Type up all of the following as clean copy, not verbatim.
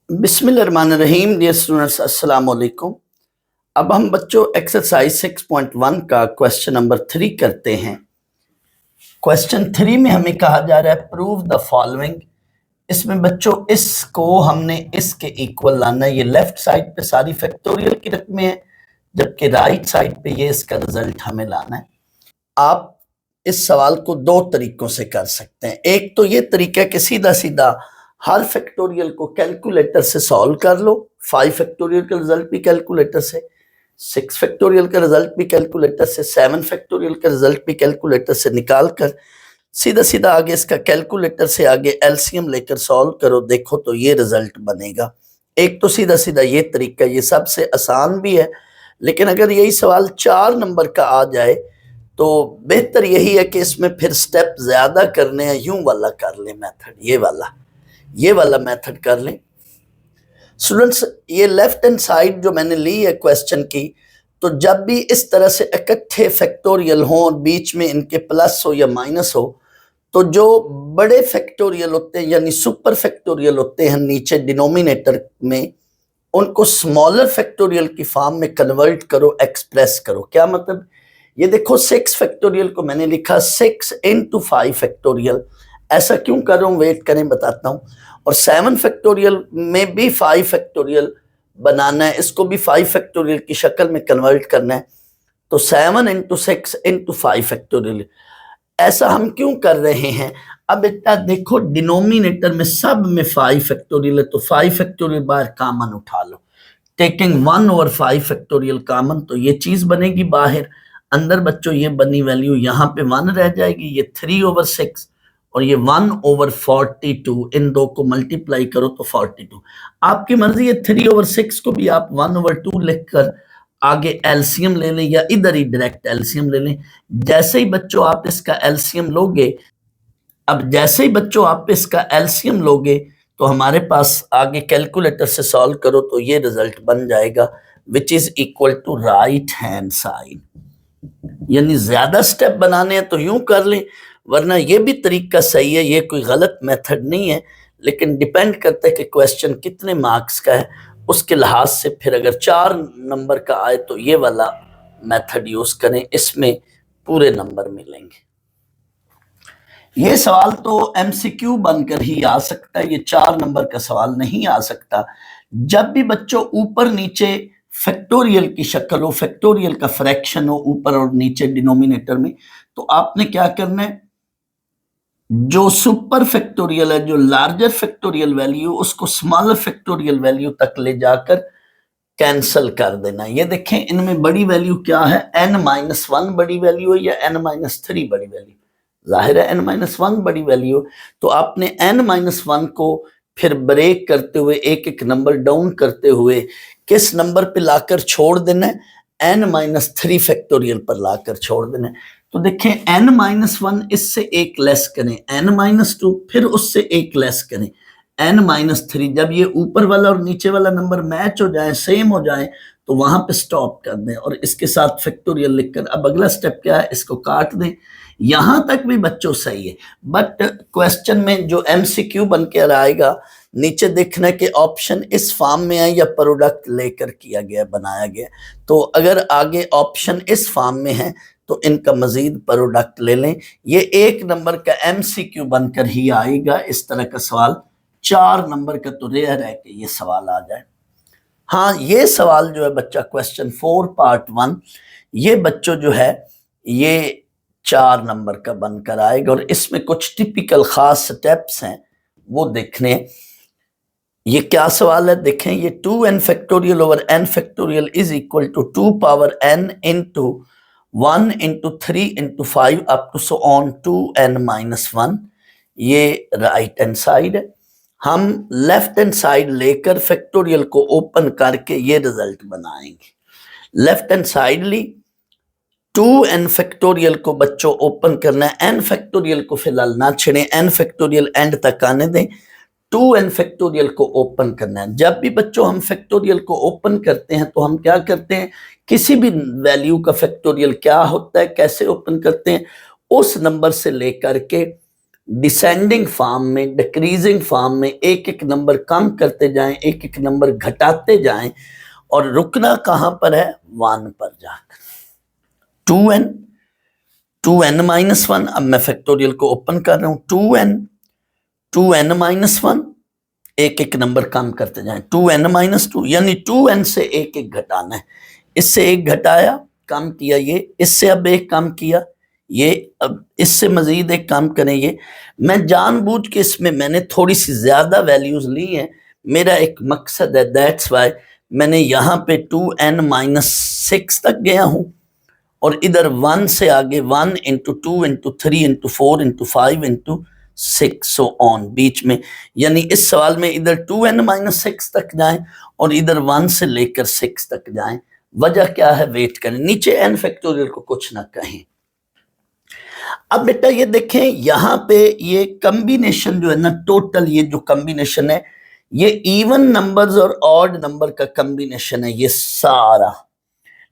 बिस्मिल्लाहिर्रहमानिर्रहीम। Dear students, अस्सलाम वालेकुम। अब हम बच्चों एक्सरसाइज 6.1 का क्वेश्चन नंबर 3 करते हैं। क्वेश्चन 3 में हमें कहा जा रहा है प्रूव द फॉलोइंग। इसमें बच्चों इसको हमने इसके इक्वल लाना है। ये लेफ्ट साइड पे सारी फैक्टोरियल की रकमें हैं, जबकि राइट साइड पे ये इसका रिजल्ट हमें लाना है। आप इस सवाल को दो तरीकों से कर सकते हैं। एक तो ये तरीका है कि सीधा सीधा हर फैक्टोरियल को कैलकुलेटर से सॉल्व कर लो। 5 फैक्टोरियल का रिजल्ट भी कैलकुलेटर से, 6 फैक्टोरियल का रिजल्ट भी कैलकुलेटर से, 7 फैक्टोरियल का रिजल्ट भी कैलकुलेटर से निकाल कर सीधा सीधा आगे इसका कैलकुलेटर से आगे एलसीएम लेकर सॉल्व करो, देखो तो ये रिजल्ट बनेगा। एक तो सीधा सीधा ये तरीका, ये सबसे आसान भी है, लेकिन अगर यही सवाल 4 नंबर का आ जाए तो बेहतर यही है कि इसमें फिर स्टेप ज्यादा करने हैं। यूं वाला कर लें मेथड, ये वाला मेथड कर लें। स्टूडेंट्स, ये लेफ्ट हैंड साइड जो मैंने ली है क्वेश्चन की, तो जब भी इस तरह से इकट्ठे फैक्टोरियल हो और बीच में इनके प्लस हो या माइनस हो, तो जो बड़े फैक्टोरियल होते हैं यानी सुपर फैक्टोरियल होते हैं नीचे डिनोमिनेटर में, उनको स्मॉलर फैक्टोरियल की फॉर्म में कन्वर्ट करो, एक्सप्रेस करो। क्या मतलब? ये देखो 6 फैक्टोरियल को मैंने लिखा 6 into 5 फैक्टोरियल। ऐसा क्यों कर रहा हूं, वेट करें बताता हूं। और 7 फैक्टोरियल में भी 5 फैक्टोरियल बनाना है, इसको भी 5 फैक्टोरियल की शक्ल में कन्वर्ट करना है। तो 7 into 6 into 5 फैक्टोरियल। ऐसा हम क्यों कर रहे हैं? अब बेटा देखो, डिनोमिनेटर में सब में 5 फैक्टोरियल है, तो 5 फैक्टोरियल बाहर कॉमन उठा लो। टेकिंग 1/5 फैक्टोरियल कॉमन, तो ये चीज बनेगी बाहर। अंदर बच्चों ये बनी वैल्यू यहाँ पे 1 रह जाएगी, ये 3/6 और ये 1/42। इन दो को मल्टीप्लाई करो तो 42। आपकी मर्जी है, 3/6 को भी आप 1/2 लिखकर आगे एलसीएम ले लें या इधर ही डायरेक्ट एलसीएम ले लें। जैसे ही बच्चों आप इसका एलसीएम लोगे, तो हमारे पास आगे कैलकुलेटर से सॉल्व करो तो ये रिजल्ट बन जाएगा, which is equal to right hand side. यानी ज्यादा स्टेप बनाने हैं तो यूं कर लें, वरना ये भी तरीका सही है, ये कोई गलत मेथड नहीं है। लेकिन डिपेंड करता है कि क्वेश्चन कितने मार्क्स का है, उसके लिहाज से फिर अगर 4 नंबर का आए तो ये वाला मेथड यूज करें, इसमें पूरे नंबर मिलेंगे। ये सवाल तो एमसीक्यू बनकर ही आ सकता है, ये 4 नंबर का सवाल नहीं आ सकता। जब भी बच्चों ऊपर नीचे फैक्टोरियल की शक्ल हो, फैक्टोरियल का फ्रैक्शन हो ऊपर और नीचे डिनोमिनेटर में, तो आपने क्या करना है, जो सुपर फैक्टोरियल है, जो लार्जर फैक्टोरियल वैल्यू, उसको स्मॉलर फैक्टोरियल वैल्यू तक ले जाकर कैंसल कर देना। ये देखें, इनमें बड़ी वैल्यू क्या है, n-1 बड़ी वैल्यू है या n-3 बड़ी वैल्यू? जाहिर है n-1 बड़ी वैल्यू। तो आपने n-1 को फिर ब्रेक करते हुए, एक एक नंबर डाउन करते हुए किस नंबर पे लाकर छोड़ देना है, n-3 फैक्टोरियल पर लाकर छोड़ देना है। तो देखें, n-1 इससे एक लेस करें, n-2 फिर उससे एक लेस करें, n-3। जब ये ऊपर वाला और नीचे वाला नंबर मैच हो जाए, सेम हो जाए, तो वहां पे स्टॉप कर दें और इसके साथ फैक्टोरियल लिखकर अब अगला स्टेप क्या है, इसको काट दें। यहां तक भी बच्चों सही है, बट क्वेश्चन में जो एमसीक्यू बन के आएगा, नीचे देखना कि ऑप्शन इस फॉर्म में है या प्रोडक्ट लेकर किया गया, बनाया गया। तो अगर आगे ऑप्शन इस फॉर्म में है तो इनका मजीद प्रोडक्ट ले लें। ये 1 नंबर का एमसीक्यू बनकर ही आएगा। इस तरह का सवाल 4 नंबर का तो रेयर है कि ये सवाल आ जाए। हाँ, ये सवाल जो है बच्चा क्वेश्चन 4 पार्ट 1, ये बच्चों जो है ये 4 नंबर का बनकर आएगा और इसमें कुछ टिपिकल खास स्टेप्स हैं वो देखने। ये क्या सवाल है देखें, ये 2n factorial over n factorial is equal to 2 power n into 1 into 3 into 5 up to so on 2n-1। ये राइट हैंड साइड है। हम लेफ्ट हैंड साइड लेकर फैक्टोरियल को ओपन करके ये रिजल्ट बनाएंगे। लेफ्ट हैंड साइड ली, 2n फैक्टोरियल को बच्चों ओपन करना है, n फैक्टोरियल को फिलहाल ना छेड़े, n फैक्टोरियल एंड तक आने दें। 2n फैक्टोरियल को ओपन करना है। जब भी बच्चों हम फैक्टोरियल को ओपन करते हैं तो हम क्या करते हैं, किसी भी वैल्यू का फैक्टोरियल क्या होता है, कैसे ओपन करते हैं, उस नंबर से लेकर के डिसेंडिंग फॉर्म में, डिक्रीजिंग फॉर्म में एक एक नंबर कम करते जाएं, एक एक नंबर घटाते जाएं, और रुकना कहां पर है? 1 पर जाकर। 2n माइनस 1, अब मैं फैक्टोरियल को ओपन कर रहा हूं, 2n माइनस 1, एक एक नंबर कम करते जाएं, 2n माइनस 2, यानी 2n से एक एक घटाना है। इससे एक घटाया, कम किया, ये इससे अब एक कम किया, ये अब इससे मजीद एक काम करेंगे। मैं जानबूझ के इसमें मैंने थोड़ी सी ज्यादा वैल्यूज ली हैं, मेरा एक मकसद है, दैट्स वाई मैंने यहाँ पे 2n माइनस 6 तक गया हूं, और इधर 1 से आगे 1 into 2 into 3 into 4 into 5 into 6 so on बीच में, यानी इस सवाल में इधर 2n माइनस 6 तक जाएं और इधर 1 से लेकर 6 तक जाएं। वजह क्या है? वेट करें, नीचे n फैक्टोरियल को कुछ ना कहें। अब बेटा ये देखें, यहां पे ये कॉम्बिनेशन जो है ना, टोटल ये जो कॉम्बिनेशन है, ये इवन नंबर्स और ऑड नंबर का कॉम्बिनेशन है ये सारा।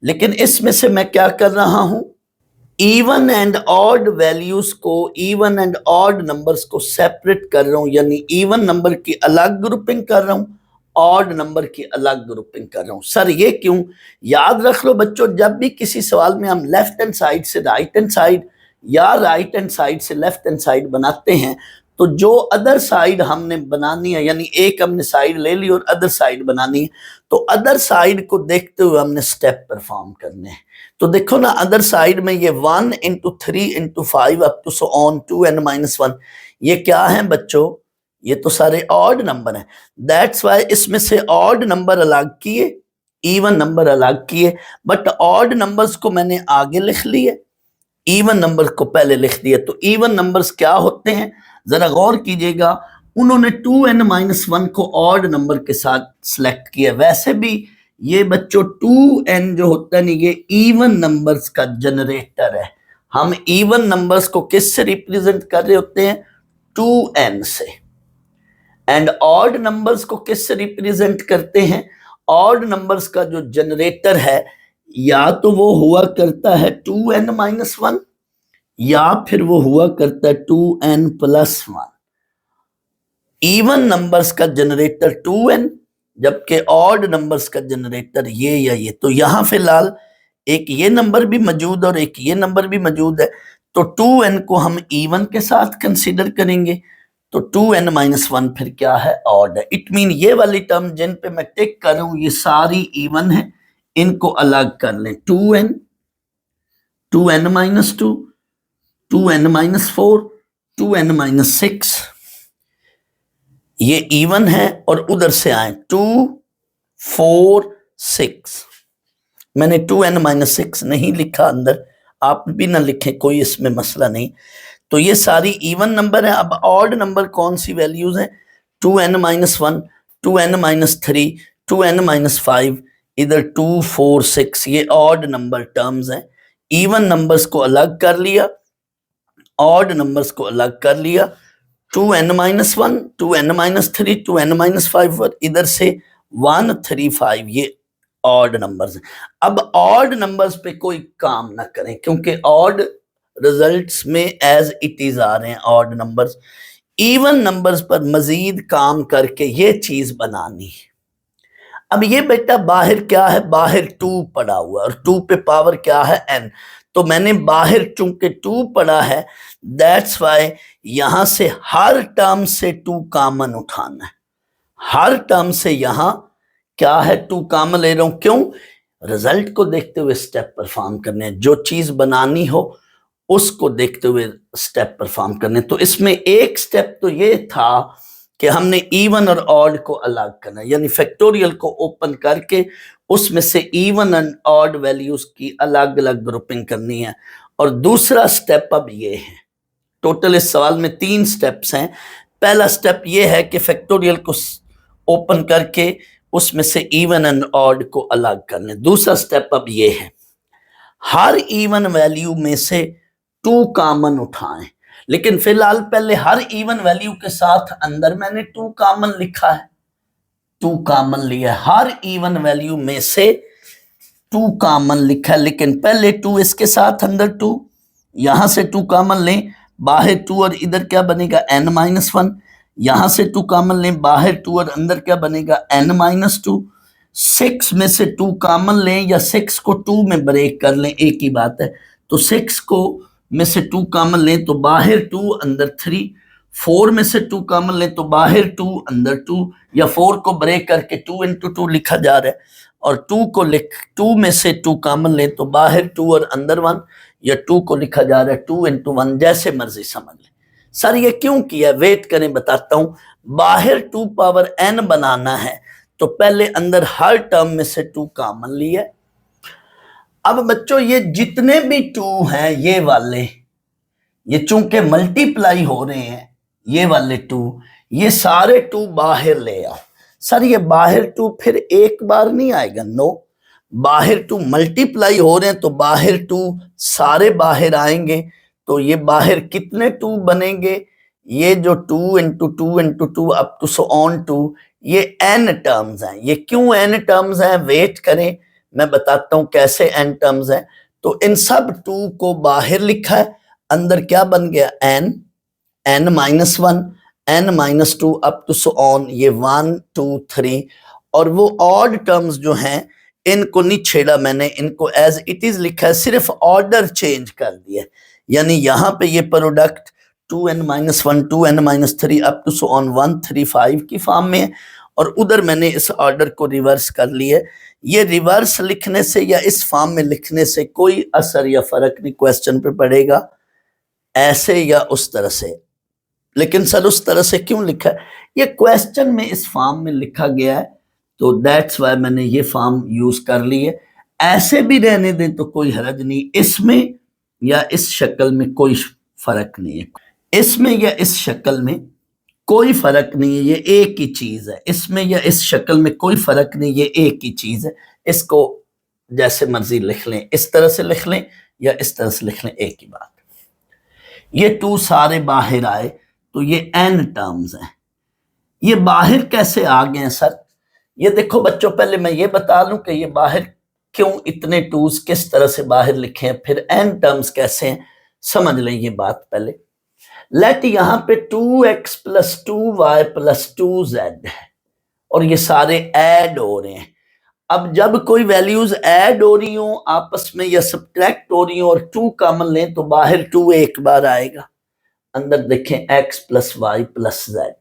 लेकिन इसमें से मैं क्या कर रहा हूं? इवन एंड ऑड वैल्यूज को, इवन एंड ऑड नंबर्स को सेपरेट कर रहा हूं, यानी इवन नंबर की अलग ग्रुपिंग कर रहा हूं, ऑड नंबर की अलग ग्रुपिंग कर रहा हूं। सर ये क्यों? याद रख लो बच्चों, जब भी किसी सवाल में हम लेफ्ट हैंड साइड से राइट हैंड साइड या राइट हैंड साइड से लेफ्ट हैंड साइड बनाते हैं, तो जो अदर साइड हमने बनानी है, यानी एक हमने साइड ले ली और अदर साइड बनानी है, तो अदर साइड को देखते हुए हमने स्टेप परफॉर्म करने हैं। तो देखो ना, अदर साइड में ये 1 into 3 into 5 up to so on 2n minus 1, ये क्या है बच्चों? ये तो सारे ऑड नंबर हैं। दैट्स वाई इसमें से ऑड नंबर अलग किए, इवन नंबर अलग किए, बट ऑड नंबर्स को मैंने आगे लिख लिए, इवन नंबर को पहले लिख दिया। तो इवन नंबर्स क्या होते हैं? जरा गौर कीजिएगा, उन्होंने 2n माइनस 1 को ऑड नंबर के साथ सिलेक्ट किया। वैसे भी ये बच्चों 2n जो होता है ना, ये इवन नंबर्स का जनरेटर है। हम इवन नंबर्स को किससे रिप्रेजेंट कर रहे होते हैं? 2n से। एंड ऑड नंबर्स को किससे रिप्रेजेंट करते हैं? ऑड नंबर्स का जो जनरेटर है, या तो वो हुआ करता है 2n माइनस 1, या फिर वो हुआ करता है 2n प्लस 1। इवन नंबर्स का जनरेटर 2n, जबकि ऑड नंबर्स का जनरेटर ये या ये। तो यहां फिलहाल एक ये नंबर भी मौजूद और एक ये नंबर भी मौजूद है, तो 2n को हम इवन के साथ कंसीडर करेंगे, तो 2n माइनस 1 फिर क्या है? ऑड है। इट मीन ये वाली टर्म जिन पे मैं टिक कर रहा हूं ये सारी इवन है, इनको अलग कर लें। 2n minus 2, 2n minus 4, 2n minus 6, ये इवन है, और उधर से आए 2, 4, 6। मैंने 2n माइनस 6 नहीं लिखा अंदर, आप भी ना लिखें, कोई इसमें मसला नहीं। तो ये सारी इवन नंबर है। अब ऑड नंबर कौन सी वैल्यूज हैं? 2n minus 1, 2n minus 3, 2n minus 5, इधर 2, 4, 6, ये ऑड नंबर टर्म्स हैं। इवन नंबर्स को अलग कर लिया, ऑड नंबर्स को अलग कर लिया। 2n minus 1, 2n minus 3, 2n minus 5, और इधर से 1, 3, 5, ये ऑड नंबर्स हैं। अब ऑड नंबर्स पे कोई काम ना करें, क्योंकि ऑड रिजल्ट्स में एज इट इज आ रहे हैं ऑड नंबर्स। इवन नंबर्स पर मजीद काम करके ये चीज बनानी है। अब ये बेटा बाहर क्या है? बाहर 2 पड़ा हुआ है, और 2 पे पावर क्या है? n। तो मैंने बाहर चूंकि 2 पड़ा है, दैट्स वाई यहां से हर टर्म से 2 कॉमन उठाना है। हर टर्म से यहां क्या है? 2 कॉमन ले रहा हूं। क्यों? रिजल्ट को देखते हुए स्टेप परफॉर्म करने, जो चीज बनानी हो उसको देखते हुए स्टेप परफॉर्म करने। तो इसमें एक स्टेप तो ये था कि हमने इवन और ऑड को अलग करना, यानी फैक्टोरियल को ओपन करके उसमें से इवन एंड ऑड वैल्यूज की अलग अलग ग्रुपिंग करनी है। और दूसरा स्टेप अब ये है, टोटल इस सवाल में 3 स्टेप्स हैं। पहला स्टेप ये है कि फैक्टोरियल को ओपन करके उसमें से इवन एंड ऑड को अलग करने। दूसरा स्टेप अब ये है, हर इवन वैल्यू में से 2 कॉमन उठाएं। लेकिन फिलहाल पहले हर इवन वैल्यू के साथ अंदर मैंने 2 कॉमन लिखा है, 2 कॉमन लिया है। हर इवन वैल्यू में से 2 कॉमन लिखा है, लेकिन पहले 2 इसके साथ अंदर 2, यहां से 2 कॉमन लें, बाहर 2 और इधर क्या बनेगा n-1, यहां से 2 कॉमन लें, बाहर 2 और अंदर क्या बनेगा n-2, 6 में से 2 कॉमन लें या 6 को 2 में ब्रेक कर लें, एक ही बात है। तो 6 को में से 2 कॉमन लें तो बाहर 2 अंदर 3, 4 में से 2 कॉमन लें तो बाहर 2 अंदर 2, या 4 को ब्रेक करके 2 into 2 लिखा जा रहा है, और 2 में से 2 कॉमन लें तो बाहर 2 और अंदर 1, या 2 को लिखा जा रहा है 2 into 1, जैसे मर्जी समझ लें। सर ये क्यों किया, वेट करें बताता हूं। बाहर 2 पावर n बनाना है तो पहले अंदर हर टर्म में से 2 कॉमन लिया। अब बच्चों ये जितने भी 2 हैं ये वाले, ये चूंकि मल्टीप्लाई हो रहे हैं, ये वाले 2, ये सारे 2 बाहर ले आओ। सर ये बाहर 2 फिर एक बार नहीं आएगा, नो, बाहर 2 मल्टीप्लाई हो रहे हैं तो बाहर 2 सारे बाहर आएंगे। तो ये बाहर कितने 2 बनेंगे, ये जो 2 into 2 into 2 up to so on 2, ये n टर्म्स हैं। ये क्यों n टर्म्स हैं, वेट करें मैं बताता हूं कैसे n टर्म्स हैं। तो इन सब 2 को बाहर लिखा है, अंदर क्या बन गया n, n-1, n-2 up to so on, ये 1 2 3, और वो ऑड टर्म्स जो हैं इनको नहीं छेड़ा मैंने, इनको एज इट इज लिखा है, सिर्फ ऑर्डर चेंज कर दिया। यानी यहां पे ये product 2n-1 2n-3 up to so on 1 3 5 की फॉर्म में है, और उधर मैंने इस ऑर्डर को रिवर्स कर लिया। ये रिवर्स लिखने से या इस फॉर्म में लिखने से कोई असर या फर्क नहीं क्वेश्चन पे पड़ेगा, ऐसे या उस तरह से। लेकिन सर उस तरह से क्यों लिखा है, ये क्वेश्चन में इस फॉर्म में लिखा गया है तो दैट्स वाई मैंने ये फॉर्म यूज कर ली है। ऐसे भी रहने दें तो कोई हर्ज नहीं, इसमें या इस शक्ल में कोई फर्क नहीं है, इसमें या इस शक्ल में कोई फर्क नहीं है, ये एक ही चीज है। इसमें या इस शक्ल में कोई फर्क नहीं, ये एक ही चीज है। इसको जैसे मर्जी लिख लें, इस तरह से लिख लें या इस तरह से लिख लें, एक ही बात। ये 2 सारे बाहर आए तो ये n टर्म्स हैं। ये बाहर कैसे आ गए सर, ये देखो बच्चों, पहले मैं ये बता लूं कि ये बाहर क्यों इतने 2s किस तरह से बाहर लिखे हैं, फिर n टर्म्स कैसे हैं, समझ लें ये बात पहले। लेट यहां पे 2x + 2y + 2z है और ये सारे ऐड हो रहे हैं। अब जब कोई वैल्यूज ऐड हो रही हो आपस में या सब्ट्रैक्ट हो रही हो और 2 कॉमन लें तो बाहर 2 एक बार आएगा, अंदर देखें x + y + z।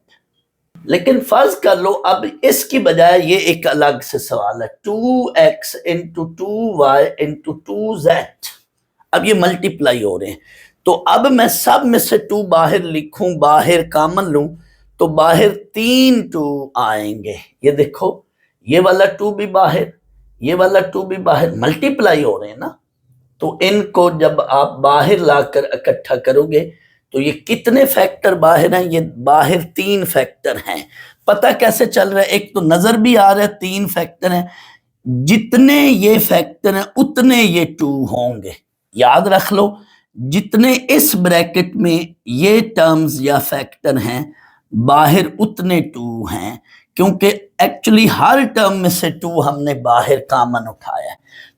लेकिन फर्ज कर लो अब इसकी बजाय ये एक अलग से सवाल है, 2x × 2y × 2z। अब ये मल्टीप्लाई हो रहे हैं तो अब मैं सब में से 2 बाहर लिखूं, बाहर कॉमन लूं तो बाहर 3 2 आएंगे। ये देखो ये वाला 2 भी बाहर, ये वाला 2 भी बाहर, मल्टीप्लाई हो रहे हैं ना। तो इनको जब आप बाहर लाकर इकट्ठा करोगे तो ये कितने फैक्टर बाहर हैं, ये बाहर 3 फैक्टर हैं। पता कैसे चल रहा है, एक तो नजर भी आ रहा है 3 फैक्टर हैं, जितने ये फैक्टर हैं उतने ये 2 होंगे। याद रख लो, जितने इस ब्रैकेट में ये टर्म्स या फैक्टर हैं बाहर उतने 2 हैं, क्योंकि एक्चुअली हर टर्म में से 2 हमने बाहर कॉमन उठाया है।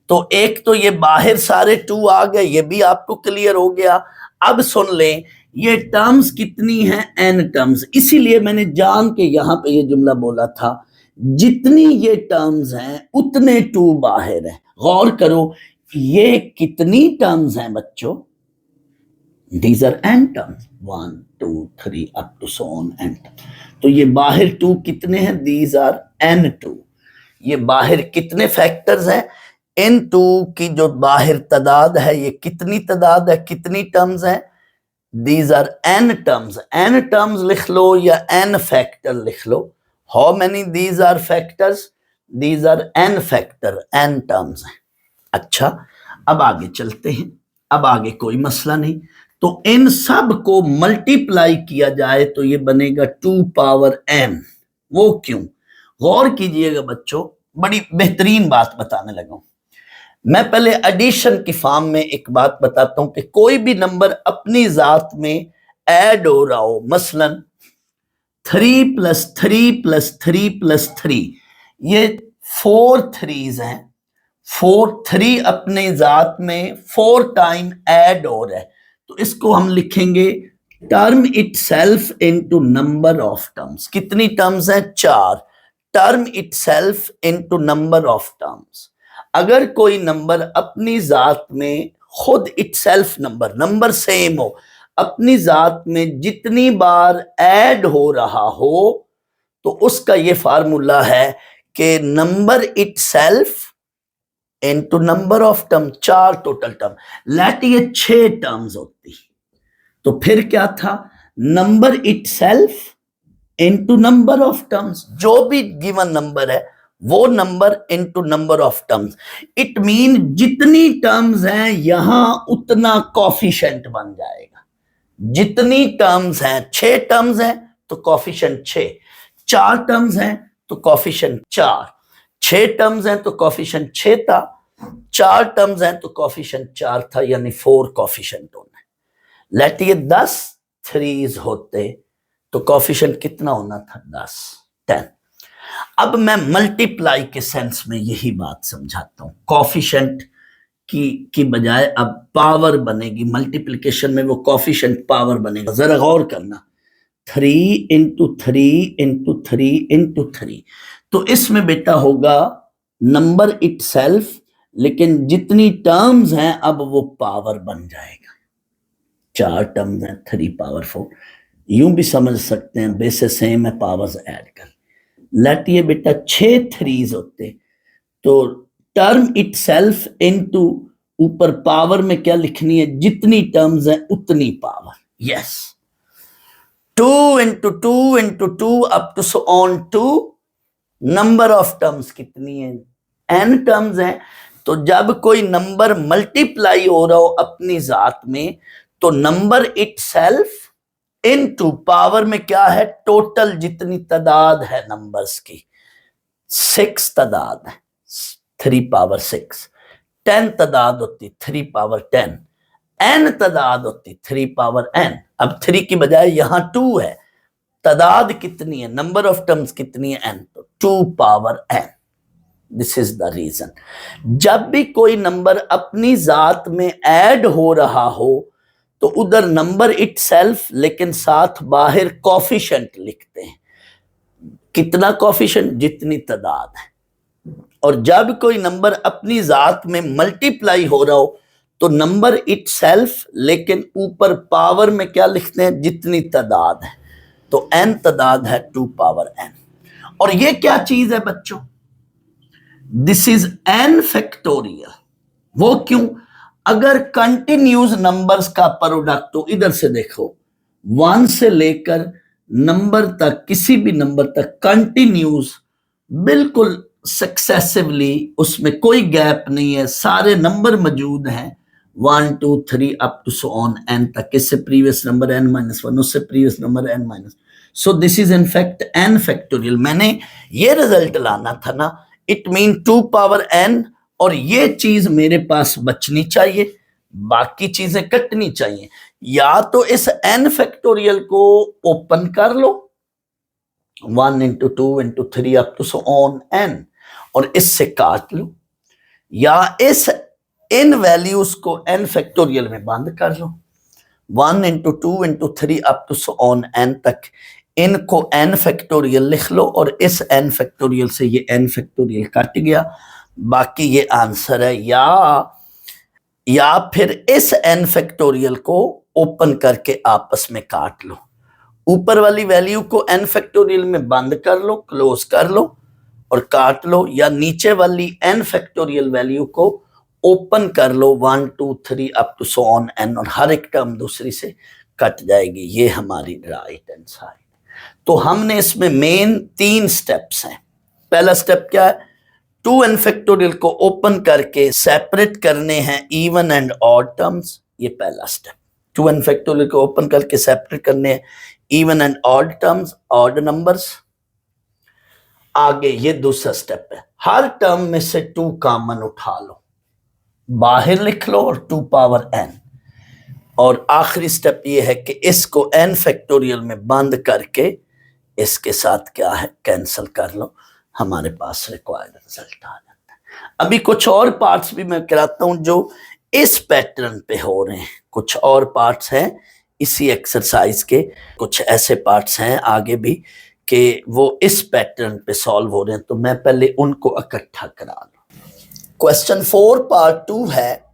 तो एक तो ये बाहर सारे 2 आ गए, ये भी आपको क्लियर हो गया। अब सुन लें ये टर्म्स कितनी हैं, n टर्म्स। इसीलिए मैंने जान के यहां पे ये जुमला बोला था, जितनी ये टर्म्स हैं उतने 2 बाहर हैं। गौर करो ये कितनी टर्म्स हैं बच्चों, these are n terms, 1 2 3 up to so on n। तो ये बाहर 2 कितने हैं, these are n2। ये बाहर कितने फैक्टर्स हैं, इन 2 की जो बाहर तादाद है ये कितनी तादाद है, कितनी टर्म्स हैं, these are n terms। n terms लिख लो या n फैक्टर लिख लो। how many these are factors, these are n factor, n terms हैं। अच्छा अब आगे चलते हैं, अब आगे कोई मसला नहीं। तो इन सब को मल्टीप्लाई किया जाए तो ये बनेगा 2 पावर n। वो क्यों, गौर कीजिएगा बच्चों, बड़ी बेहतरीन बात बताने लगा। मैं पहले एडिशन की फॉर्म में एक बात बताता हूं कि कोई भी नंबर अपनी जात में ऐड हो रहा हो, मसलन 3 + 3 + 3 + 3, ये 4 3s हैं, 4 3 अपने जात में 4 टाइम ऐड हो रहा है तो इसको हम लिखेंगे term itself into number of terms. कितनी टर्म्स हैं? 4। Term itself into number of terms. अगर कोई नंबर अपनी जात में खुद इटसेल्फ नंबर सेम हो, अपनी जात में जितनी बार ऐड हो रहा हो, तो उसका ये फार्मूला है कि number itself into number of term, 4 total term. Let ये 6 टर्म्स होती, तो फिर क्या था? Number itself into number of terms. जो भी गिवन नंबर है वो number into number of terms. It mean जितनी टर्म्स हैं यहां उतना कॉफिशिएंट बन जाएगा। जितनी टर्म्स हैं, 6 टर्म्स हैं तो कॉफिशिएंट 6, 4 टर्म्स हैं तो कॉफिशिएंट 4, 6 टर्म्स हैं तो कॉफिशिएंट 6 था, 4 टर्म्स हैं तो कॉफिशिएंट 4 था, यानी 4 कॉफिशिएंट होना है। लेट ये 10 थ्रीज होते तो कॉफिशिएंट कितना होना था? 10, 10। अब मैं मल्टीप्लाई के सेंस में यही बात समझाता हूं। कॉफिशिएंट की बजाय अब पावर बनेगी, मल्टीप्लिकेशन में वो कॉफिशिएंट पावर बनेगा। जरा गौर करना, 3 इंटू 3 इंटू 3 इंटू 3, तो इसमें बेटा होगा नंबर इटसेल्फ, लेकिन जितनी टर्म्स हैं अब वो पावर बन जाएगा। 4 टर्म्स हैं, 3 पावर 4। यूं भी समझ सकते हैं, बेसिस सेम है, पावर्स ऐड कर। लेट ये बेटा 6 थ्रीज होते तो टर्म इटसेल्फ इनटू ऊपर पावर में क्या लिखनी है? जितनी टर्म्स हैं उतनी power. Yes, 2 into 2 into 2 up to so on 2। Number of terms कितनी है? n टर्म्स हैं। तो जब कोई नंबर मल्टीप्लाई हो रहा हो अपनी जात में, तो नंबर इटसेल्फ इनटू पावर में क्या है? टोटल जितनी तादाद है नंबर्स की, 6 तादाद है, 3 पावर 6। 10 तादाद होती 3 पावर 10। n तादाद होती 3 पावर n। अब 3 की बजाय यहां 2 है। तादाद कितनी है? नंबर ऑफ टर्म्स कितनी है? n, तो 2 power n। This is the reason. जब भी कोई नंबर अपनी जात में ऐड हो रहा हो तो उधर नंबर इटसेल्फ, लेकिन साथ बाहर कॉफिशिएंट लिखते हैं। कितना कॉफिशिएंट? जितनी तादाद है। और जब कोई नंबर अपनी जात में मल्टीप्लाई हो रहा हो तो नंबर इटसेल्फ, लेकिन ऊपर पावर में क्या लिखते हैं? जितनी तादाद है। तो n तादाद है 2 पावर n। और ये क्या चीज है बच्चों? This is n factorial. वो क्यों? अगर कंटिन्यूस नंबर्स का प्रोडक्ट हो, इधर से देखो, 1 से लेकर नंबर तक, किसी भी नंबर तक कंटिन्यूस, बिल्कुल सक्सेसिवली, उसमें कोई गैप नहीं है, सारे नंबर मौजूद हैं, 1 2 3 up to so on n तक। इससे प्रीवियस नंबर n-1, उससे previous number n-। So this is in fact n factorial. मैंने ये रिजल्ट लाना था ना, इट मीन 2 पावर n, और ये चीज मेरे पास बचनी चाहिए, बाकी चीजें कटनी चाहिए। या तो इस n फैक्टोरियल को ओपन कर लो, 1 into 2 into 3 up to so on n, और इससे काट लो, या इस इन वैल्यूज को n फैक्टोरियल में बंद कर लो, 1 into 2 into 3 up to so on n तक, इनको n फैक्टोरियल लिख लो, और इस n फैक्टोरियल से ये n फैक्टोरियल कट गया, बाकी ये आंसर है। या फिर इस n फैक्टोरियल को ओपन करके आपस में काट लो, ऊपर वाली वैल्यू को n फैक्टोरियल में बंद कर लो, क्लोज कर लो और काट लो, या नीचे वाली n फैक्टोरियल वैल्यू को ओपन कर लो, 1 2 3 up to so on n, और हर एक टर्म दूसरी से कट जाएगी। ये हमारी राइट हैंड साइड। तो हमने इसमें मेन 3 स्टेप्स हैं। पहला स्टेप क्या है? 2n फैक्टोरियल को ओपन करके सेपरेट करने हैं इवन एंड ऑड टर्म्स, ये पहला स्टेप। 2n फैक्टोरियल को ओपन करके सेपरेट करने हैं even and odd terms, odd numbers. आगे ये दूसरा स्टेप है, हर टर्म में से 2 कॉमन उठा लो, बाहर लिख लो, और 2 पावर n। और आखिरी स्टेप ये है कि इसको n फैक्टोरियल में बंद करके इसके साथ क्या है? कैंसिल कर लो, हमारे पास रिक्वायर्ड रिजल्ट आ जाता है। अभी कुछ और पार्ट्स भी मैं कराता हूं जो इस पैटर्न पे हो रहे हैं। कुछ और पार्ट्स हैं इसी एक्सरसाइज के, कुछ ऐसे पार्ट्स हैं आगे भी कि वो इस पैटर्न पे सॉल्व हो रहे हैं, तो मैं पहले उनको इकट्ठा करा लूं। क्वेश्चन 4 पार्ट 2 है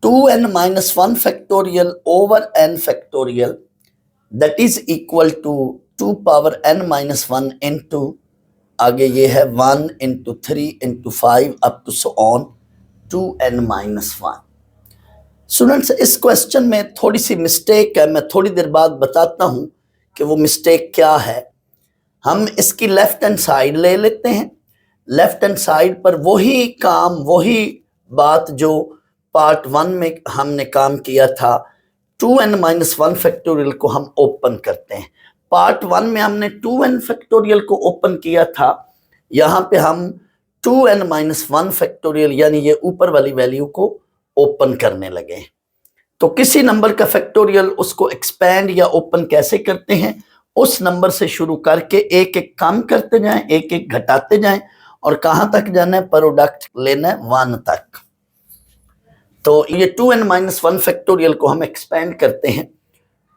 2n-1 factorial over n factorial that is equal to 2 power n-1 into, आगे ये है 1 into 3 into 5 up to so on 2n-1। Students, इस क्वेश्चन में थोड़ी सी मिस्टेक है, मैं थोड़ी देर बाद बताता हूं कि वो मिस्टेक क्या है। हम इसकी लेफ्ट हैंड साइड ले लेते हैं। लेफ्ट हैंड साइड पर वही काम, वही बात जो पार्ट 1 में हमने काम किया था, 2n-1 फैक्टोरियल को हम ओपन करते हैं। पार्ट 1 में हमने 2n फैक्टोरियल को ओपन किया था, यहां पे हम 2n-1 फैक्टोरियल यानी ये ऊपर वाली वैल्यू को ओपन करने लगे। तो किसी नंबर का फैक्टोरियल उसको एक्सपैंड या ओपन कैसे करते हैं, उस नंबर से शुरू करके एक एक कम करते जाएं, एक एक घटाते जाएं, और कहां तक जाना है, प्रोडक्ट लेना है 1 तक। तो ये 2n-1 फैक्टोरियल को हम एक्सपैंड करते हैं।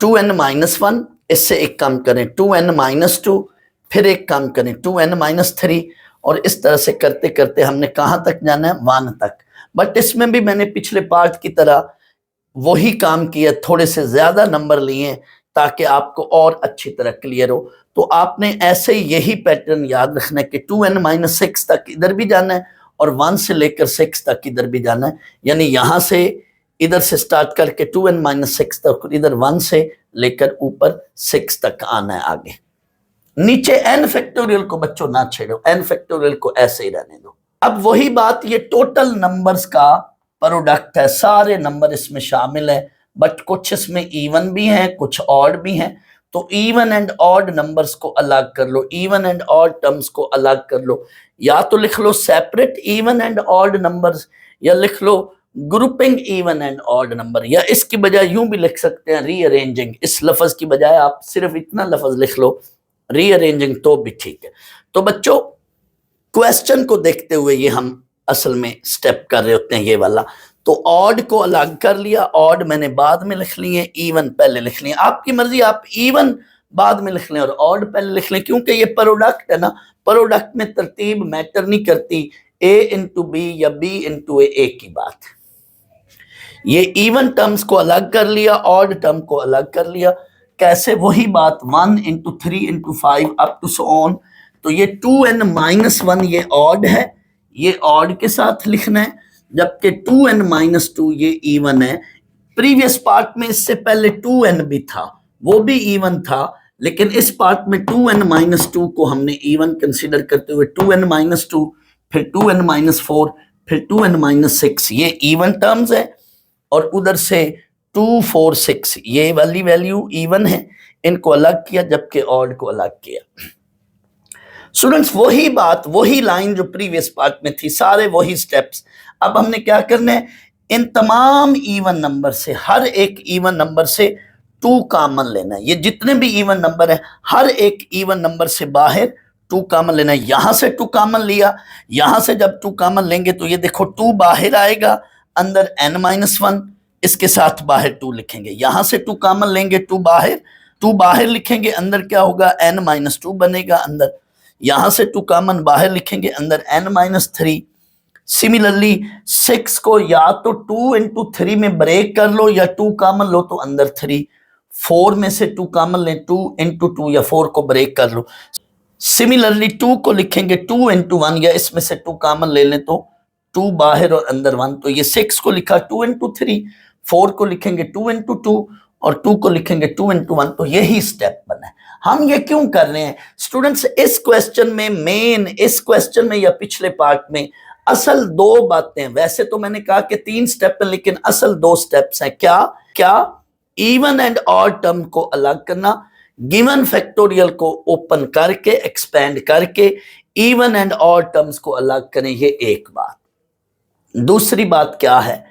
2n-1, इससे एक कम करें 2n-2, फिर एक कम करें 2n-3, और इस तरह से करते करते हमने कहां तक जाना है, 1 तक। बट इसमें भी मैंने पिछले पार्ट की तरह वही काम किया, थोड़े से ज्यादा नंबर लिए ताकि आपको और अच्छी तरह क्लियर हो। तो आपने ऐसे ही यही पैटर्न याद रखना है कि 2n-6 तक इधर भी जाना है और 1 से लेकर 6 तक इधर भी जाना है, यानी यहां से इधर से स्टार्ट करके 2n-6 तक इधर 1 से लेकर ऊपर 6 तक आना है आगे। नीचे n फैक्टोरियल को बच्चों ना छेड़ो, n फैक्टोरियल को ऐसे ही रहने दो। अब वही बात, ये टोटल नंबर्स का प्रोडक्ट है, सारे नंबर इसमें शामिल है, बट कुछ इसमें इवन भी हैं, कुछ ऑड भी हैं। तो इवन एंड ऑड नंबर्स को अलग कर लो, इवन एंड ऑड टर्म्स को अलग कर लो, या तो लिख लो separate even and odd numbers, या लिख लो grouping even and odd number, या इसकी बजाय यूं भी लिख सकते हैं रीअरेंजिंग। इस लफ्ज की बजाय आप सिर्फ इतना लफ्ज लिख लो रीअरेंजिंग, तो भी ठीक है। तो बच्चों, क्वेश्चन को देखते हुए ये हम असल में स्टेप कर रहे होते हैं ये वाला। तो ऑड को अलग कर लिया, ऑड मैंने बाद में लिख लिए, इवन पहले लिख लिए। आपकी मर्जी, आप इवन बाद में लिख लें और ऑड पहले लिख लें, क्योंकि ये प्रोडक्ट है ना, प्रोडक्ट में तरतीब मैटर नहीं करती, a इंटू बी या b इंटू ए की बात है। ये इवन टर्म्स को अलग कर लिया, ऑड टर्म को अलग कर लिया। कैसे, वही बात 1 into 3 into 5 up to so on. तो ये 2n-1 ये ऑड है, ये ऑड के साथ लिखना है, जबकि 2n-2 ये इवन है। प्रीवियस पार्ट में इससे पहले 2n भी था, वो भी इवन था, लेकिन इस पार्ट में 2n-2 को हमने इवन कंसीडर करते हुए 2n-2, फिर 2n-4, फिर 2n-6 ये इवन टर्म्स है, और उधर से 2, 4, 6 ये वाली वैल्यू इवन है, इनको अलग किया, जबकि ऑड को अलग किया। स्टूडेंट्स, वही बात, वही लाइन जो प्रीवियस पार्ट में थी, सारे वही स्टेप्स। अब हमने क्या करना है, इन तमाम इवन नंबर से, हर एक इवन नंबर से 2 कॉमन लेना है। ये जितने भी इवन नंबर है, हर एक इवन नंबर से बाहर 2 कॉमन लेना है। यहां से 2 कॉमन लिया, यहां से जब 2 कॉमन लेंगे तो ये देखो 2 बाहर आएगा, अंदर n-1, इसके साथ बाहर 2 लिखेंगे। यहां से 2 कॉमन लेंगे, 2 बाहर लिखेंगे, अंदर क्या होगा, n-2 बनेगा अंदर। यहां से 2 कॉमन बाहर लिखेंगे, अंदर n-3। सिमिलरली 6 को या तो 2 इंटू 3 में ब्रेक कर लो, या 2 कॉमन लो तो अंदर 3। 4 में से 2 कॉमन लें, 2 इंटू 2 या 4 को ब्रेक कर लो। सिमिलरली 2 को लिखेंगे 2 इंटू 1, या इसमें से 2 कॉमन ले लें तो 2 बाहर और अंदर 1। तो ये 6 को लिखा 2 इंटू 3, 4 को लिखेंगे 2 इंटू 2, और 2 को लिखेंगे 2 इंटू 1। तो यही स्टेप बना है। हम ये क्यों कर रहे हैं स्टूडेंट्स, इस क्वेश्चन में मेन, इस क्वेश्चन में या पिछले पार्ट में असल 2 बातें, वैसे तो मैंने कहा कि 3 स्टेप है, लेकिन असल 2 स्टेप्स हैं। क्या इवन एंड ऑड टर्म को अलग करना, गिवन फैक्टोरियल को ओपन करके एक्सपेंड करके इवन एंड ऑड टर्म्स को अलग करें, ये एक बात। दूसरी बात क्या है,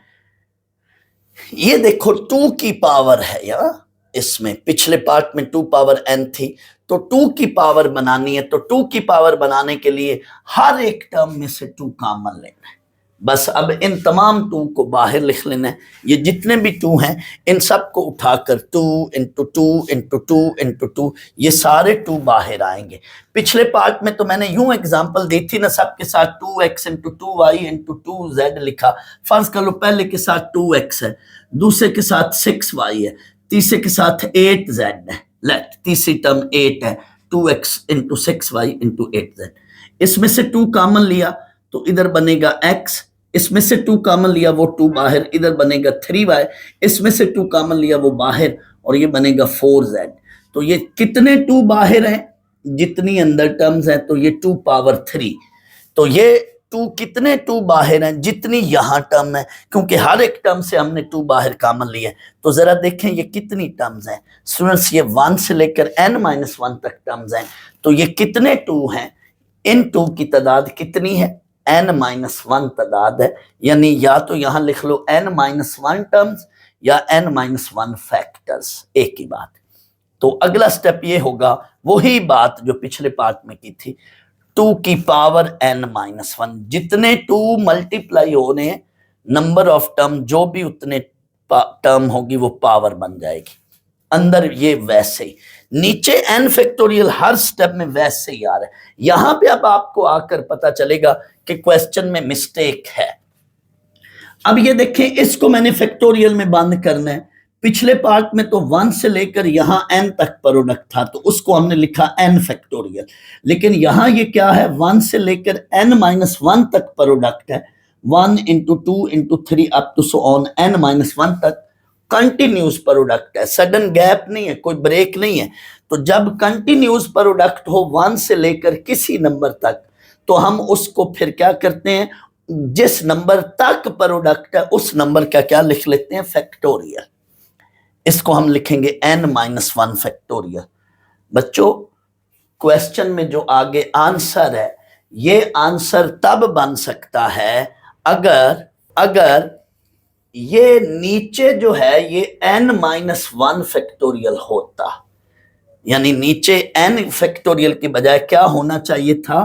ये देखो 2 की पावर है यार, इसमें पिछले पार्ट में 2 पावर n थी, तो 2 की पावर बनानी है। तो 2 की पावर बनाने के लिए हर एक टर्म में से 2 कॉमन लेना है। बस अब इन तमाम 2 को बाहर लिख लेना है। ये जितने भी 2 हैं इन सब को उठाकर 2 इंटू 2 इंटू 2 इंटू 2, ये सारे 2 बाहर आएंगे। पिछले पार्ट में तो मैंने यूं एग्जांपल दी थी ना, सबके साथ 2x into 2y into 2z लिखा। फर्ज कर लो पहले के साथ 2x है, दूसरे के साथ 6y है, तीसरे के साथ 8z है। लेट तीसरी टर्म 8 है, 2x into 6y into 8z। इसमें से 2 कॉमन लिया तो इधर बनेगा x, इसमें से 2 कॉमन लिया वो 2 बाहर, इधर बनेगा 3y, इसमें से 2 कॉमन लिया वो बाहर और ये बनेगा 4z। तो ये कितने 2 बाहर हैं जितनी अंदर टर्म्स हैं, तो ये 2 पावर 3। तो ये 2 कितने 2 बाहर हैं जितनी यहां टर्म है, क्योंकि हर एक टर्म से हमने 2 बाहर कॉमन लिया है। तो जरा देखें ये कितनी टर्म्स हैं स्टूडेंट्स, ये 1 से लेकर n-1 तक टर्म्स हैं। तो ये कितने 2 हैं, इन 2 की तादाद कितनी है, n-1 तादाद है। यानी या तो यहां लिख लो n-1 टर्म्स या n-1 फैक्टर्स, एक ही बात। तो अगला स्टेप ये होगा, वही बात जो पिछले पार्ट में की थी, 2 की पावर n-1, जितने 2 मल्टीप्लाई होने नंबर ऑफ टर्म जो भी उतने टर्म होगी वो पावर बन जाएगी। अंदर ये वैसे ही, नीचे n फैक्टोरियल हर स्टेप में वैसे ही आ रहा है। यहां पे अब आपको आकर पता चलेगा कि क्वेश्चन में मिस्टेक है। अब ये देखें, इसको मैंने फैक्टोरियल में बंद करना है। पिछले पार्ट में तो 1 से लेकर यहां n तक प्रोडक्ट था तो उसको हमने लिखा n फैक्टोरियल, लेकिन यहां ये क्या है, 1 से लेकर n-1 तक प्रोडक्ट है, 1 into 2 into 3 up to so on n-1 तक कंटिन्यूस प्रोडक्ट है, सडन गैप नहीं है, कोई ब्रेक नहीं है। तो जब कंटिन्यूस प्रोडक्ट हो 1 से लेकर किसी नंबर तक, तो हम उसको फिर क्या करते हैं, जिस नंबर तक प्रोडक्ट है उस नंबर का क्या लिख लेते हैं, फैक्टोरियल। इसको हम लिखेंगे n-1 फैक्टोरियल। बच्चों क्वेश्चन में जो आगे आंसर है, ये आंसर तब बन सकता है अगर ये नीचे जो है ये n-1 फैक्टोरियल होता, यानी नीचे n फैक्टोरियल की बजाय क्या होना चाहिए था,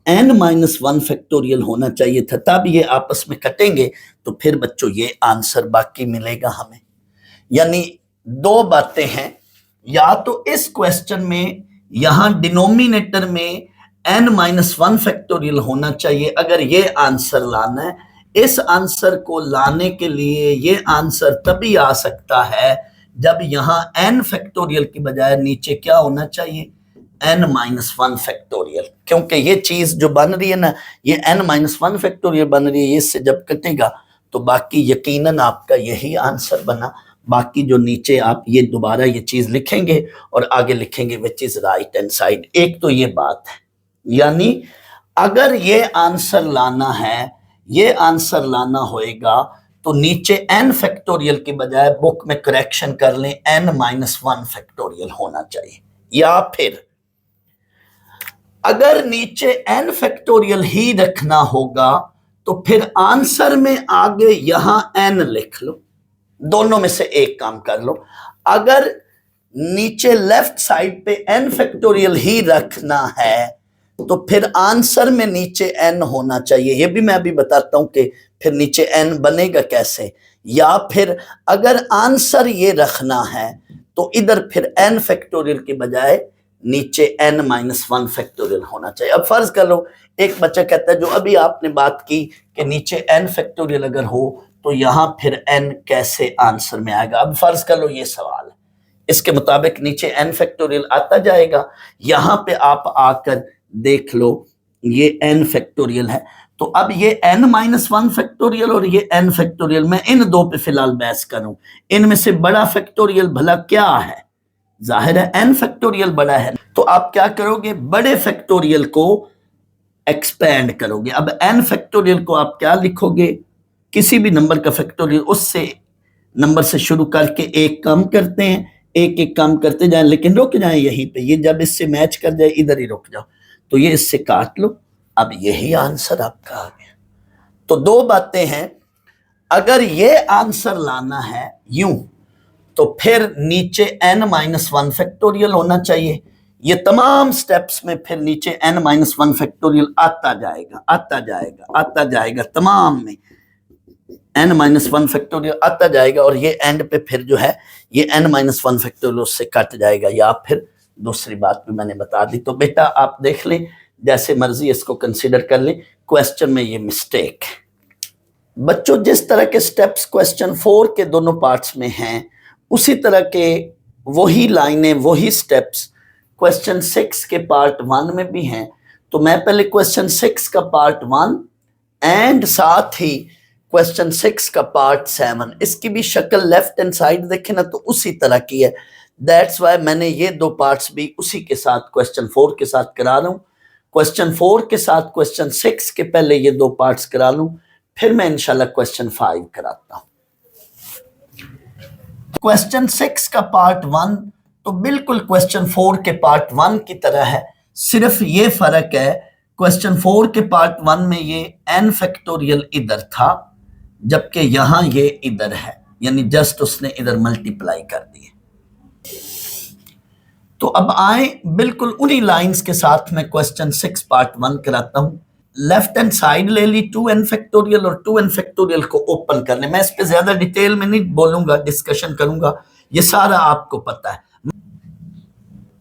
n-1 फैक्टोरियल होना चाहिए था, तब ये आपस में कटेंगे तो फिर बच्चों ये आंसर बाकी मिलेगा हमें। यानी 2 बातें हैं, या तो इस क्वेश्चन में यहां डिनोमिनेटर में n-1 फैक्टोरियल होना चाहिए अगर ये आंसर लाना है। इस आंसर को लाने के लिए ये आंसर तभी आ सकता है जब यहां n फैक्टोरियल की बजाय नीचे क्या होना चाहिए, n-1 फैक्टोरियल, क्योंकि ये चीज जो बन रही है ना, ये n-1 फैक्टोरियल बन रही है, इससे जब कटेगा तो बाकी यकीनन आपका यही आंसर बना। बाकी जो नीचे आप ये दोबारा ये चीज लिखेंगे और आगे लिखेंगे which is right hand side. एक तो ये बात है, यानी अगर ये आंसर लाना है, ये आंसर लाना होएगा तो नीचे n फैक्टोरियल की बजाय बुक में करेक्शन कर लें n-1 फैक्टोरियल होना चाहिए, या फिर अगर नीचे n फैक्टोरियल ही रखना होगा तो फिर आंसर में आगे यहां n लिख लो, दोनों में से एक काम कर लो। अगर नीचे लेफ्ट साइड पे n फैक्टोरियल ही रखना है तो फिर आंसर में नीचे n होना चाहिए। ये भी मैं अभी बताता हूं कि फिर नीचे n बनेगा कैसे। या फिर अगर आंसर ये रखना है तो इधर फिर n फैक्टोरियल के बजाय नीचे n-1 फैक्टोरियल होना चाहिए। अब फर्ज कर लो एक बच्चा कहता है, जो अभी आपने बात की कि नीचे n फैक्टोरियल अगर हो तो यहां फिर n कैसे आंसर में आएगा। अब फर्ज कर लो ये सवाल है, इसके मुताबिक नीचे n फैक्टोरियल आता जाएगा, यहां पे आप आकर देख लो ये n फैक्टोरियल है। तो अब ये n-1 फैक्टोरियल और ये n फैक्टोरियल, मैं इन 2 पे फिलहाल बहस करूं, इनमें से बड़ा फैक्टोरियल भला क्या है, जाहिर है n फैक्टोरियल बड़ा है। तो आप क्या करोगे, बड़े फैक्टोरियल को एक्सपेंड करोगे। अब n फैक्टोरियल को आप क्या लिखोगे, किसी भी नंबर का फैक्टोरियल उससे नंबर से शुरू करके एक कम करते हैं, एक एक कम करते जाएं, लेकिन रुक जाएं यहीं पे, ये जब इससे मैच कर जाए इधर ही रुक जाओ, तो ये इससे काट लो। अब यही आंसर आपका आ गया। तो 2 बातें हैं, अगर ये आंसर लाना है यूं तो फिर नीचे n-1 फैक्टोरियल होना चाहिए, ये तमाम स्टेप्स में फिर नीचे n-1 फैक्टोरियल आता जाएगा तमाम में n-1 फैक्टोरियल आता जाएगा, और ये एंड पे फिर जो है ये n-1 फैक्टोरियल उससे कट जाएगा, या फिर दूसरी बात भी मैंने बता दी। तो बेटा आप देख लें, जैसे मर्जी इसको कंसीडर कर लें, क्वेश्चन में ये मिस्टेक है। बच्चों जिस तरह के स्टेप्स क्वेश्चन 4 के दोनों पार्ट्स में हैं, उसी तरह के वही लाइनें वही स्टेप्स क्वेश्चन 6 के पार्ट 1 में भी हैं। तो मैं पहले क्वेश्चन 6 का पार्ट 1 एंड साथ ही क्वेश्चन 6 का पार्ट 7, इसकी भी शक्ल लेफ्ट हैंड साइड देखे ना तो उसी तरह की है। दैट्स वाई मैंने ये दो पार्ट्स भी उसी के साथ क्वेश्चन 4 के साथ करा रहा हूँ। क्वेश्चन 4 के साथ क्वेश्चन 6 के पहले ये दो पार्ट्स करा लूं, फिर मैं इंशाल्लाह क्वेश्चन 5 कराता हूं। क्वेश्चन 6 का पार्ट 1 तो बिल्कुल क्वेश्चन 4 के पार्ट 1 की तरह है, सिर्फ ये फर्क है क्वेश्चन 4 के पार्ट 1 में ये n फैक्टोरियल इधर था, जबकि यहां ये इधर है, यानी जस्ट उसने इधर मल्टीप्लाई कर दिए। तो अब आए बिल्कुल उन्हीं लाइंस के साथ मैं क्वेश्चन 6 पार्ट 1 कराता हूं। लेफ्ट हैंड साइड ले ली 2n फैक्टोरियल और 2n फैक्टोरियल को ओपन कर ले। मैं इस पे ज्यादा डिटेल में नहीं बोलूंगा, डिस्कशन करूंगा, ये सारा आपको पता है।